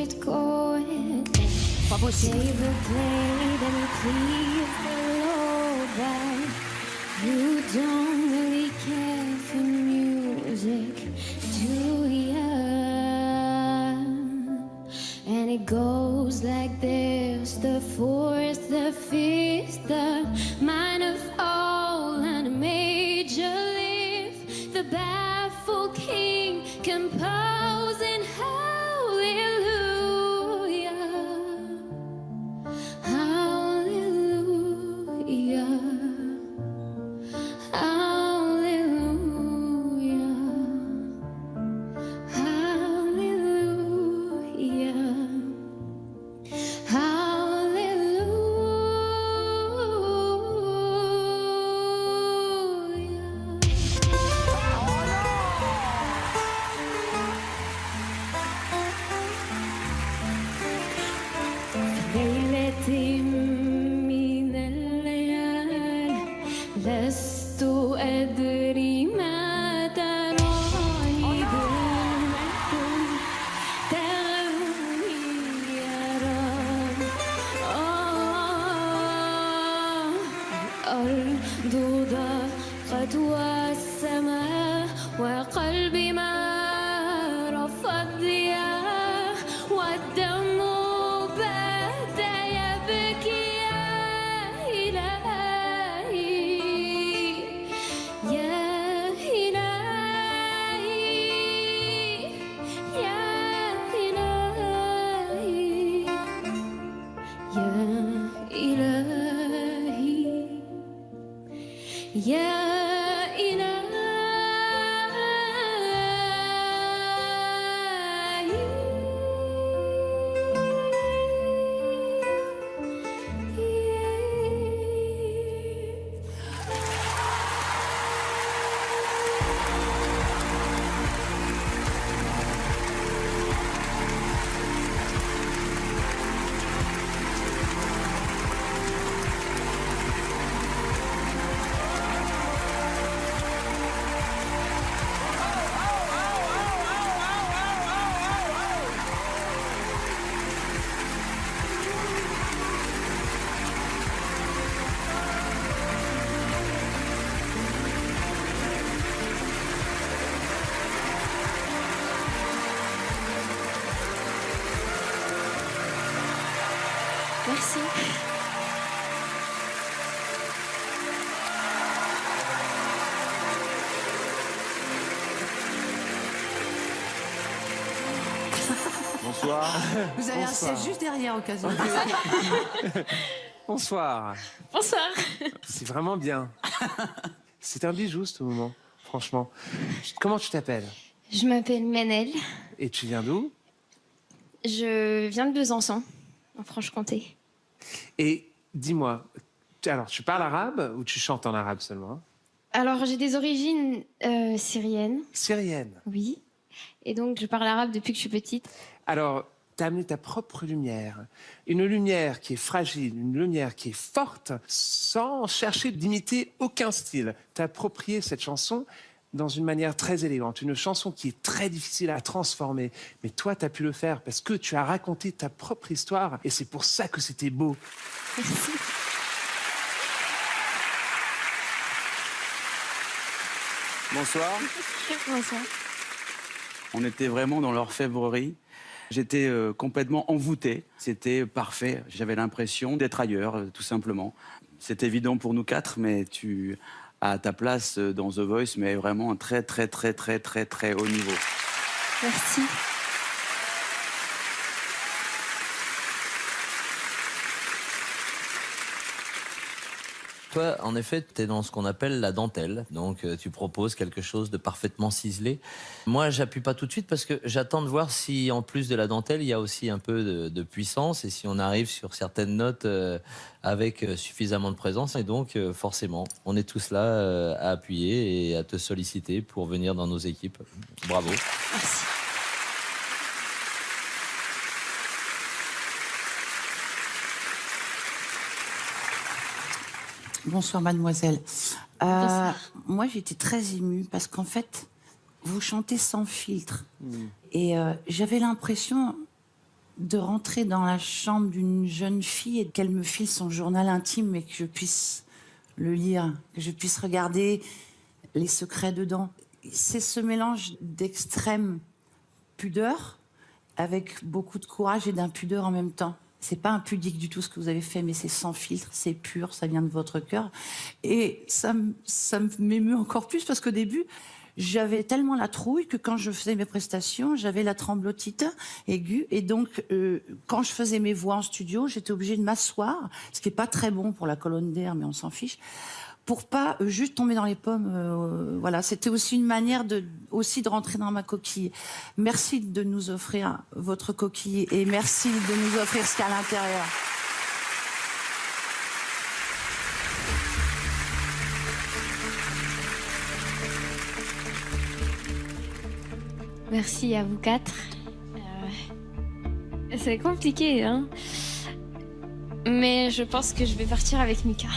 it going. Pas possible. David played and he pleased the Lord, but you don't really care for music, do ya? And it goes like this: the fourth, the fifth, the minor fall and a major lift, the baffled king composing hallelujah, hallelujah, hallelujah, hallelujah. ليلتي من الليالي لست أدري ما تراني بالمكتوب تغني يا رب. الأرض ضاقت والسماء وقلبي ما رفض ضياء والدم بدا يبكي يا إلهي يا إلهي يا إلهي يا إلهي يا Merci. Bonsoir. Vous avez un Bonsoir. siège juste derrière, au cas où. Bonsoir. Bonsoir. C'est vraiment bien. C'est un bijou ce moment, franchement. Comment tu t'appelles? Je m'appelle Manel. Et tu viens d'où? Je viens de Besançon, en Franche-Comté. Et dis-moi, alors tu parles arabe ou tu chantes en arabe seulement? Alors, j'ai des origines syriennes, Syrienne. oui. Et donc, je parle arabe depuis que je suis petite. Alors, tu as amené ta propre lumière. Une lumière qui est fragile, une lumière qui est forte, sans chercher d'imiter aucun style. T'as approprié cette chanson dans une manière très élégante. Une chanson qui est très difficile à transformer. Mais toi, tu as pu le faire parce que tu as raconté ta propre histoire. Et c'est pour ça que c'était beau. Merci. Bonsoir. Bonsoir. On était vraiment dans l'orfèvrerie. J'étais complètement envoûté. C'était parfait. J'avais l'impression d'être ailleurs, tout simplement. C'est évident pour nous quatre, mais tu as ta place dans The Voice, mais vraiment un très, très, très, très, très, très haut niveau. Merci. Toi, en effet, tu es dans ce qu'on appelle la dentelle. Donc, tu proposes quelque chose de parfaitement ciselé. Moi, j'appuie pas tout de suite parce que j'attends de voir si, en plus de la dentelle, il y a aussi un peu de puissance et si on arrive sur certaines notes avec suffisamment de présence. Et donc, forcément, on est tous là à appuyer et à te solliciter pour venir dans nos équipes. Bravo. Merci. Bonsoir, mademoiselle. Bonsoir. Moi, j'étais très émue parce qu'en fait, vous chantez sans filtre. Et j'avais l'impression de rentrer dans la chambre d'une jeune fille et qu'elle me file son journal intime et que je puisse le lire, que je puisse regarder les secrets dedans. C'est ce mélange d'extrême pudeur avec beaucoup de courage et d'impudeur en même temps. C'est pas impudique du tout ce que vous avez fait, mais c'est sans filtre, c'est pur, ça vient de votre cœur. Et ça m'émeut encore plus parce qu'au début, j'avais tellement la trouille que quand je faisais mes prestations, j'avais la tremblotite aiguë. Et donc, quand je faisais mes voix en studio, j'étais obligée de m'asseoir, ce qui est pas très bon pour la colonne d'air, mais on s'en fiche, pour pas juste tomber dans les pommes. Voilà, c'était aussi une manière de rentrer dans ma coquille. Merci de nous offrir votre coquille et merci de nous offrir ce qu'il y a à l'intérieur. Merci à vous quatre. C'est compliqué, hein. Mais je pense que je vais partir avec Mika.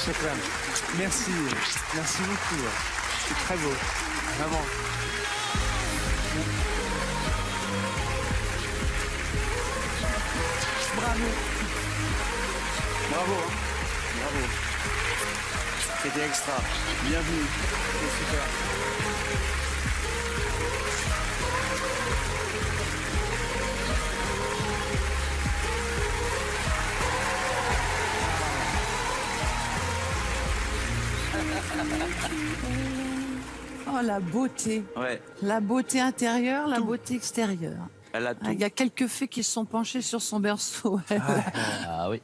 Chakra, merci. Merci beaucoup. C'est très beau. Vraiment. Bravo. Bravo, hein. Bravo. C'était extra. Bienvenue. C'est super. Oh, la beauté. Ouais, La beauté intérieure, la beauté extérieure. elle a tout. Il y a quelques fées qui se sont penchées sur son berceau. Ah oui.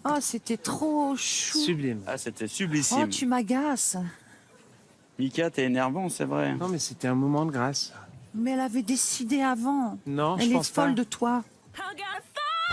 Oh, c'était trop chou. Sublime. Ah, c'était Oh, sublissime. tu m'agaces. Mika, t'es énervant, c'est vrai. Non, mais c'était un moment de grâce. Mais elle avait décidé avant. Non, je Elle est pense pas. folle de toi. I got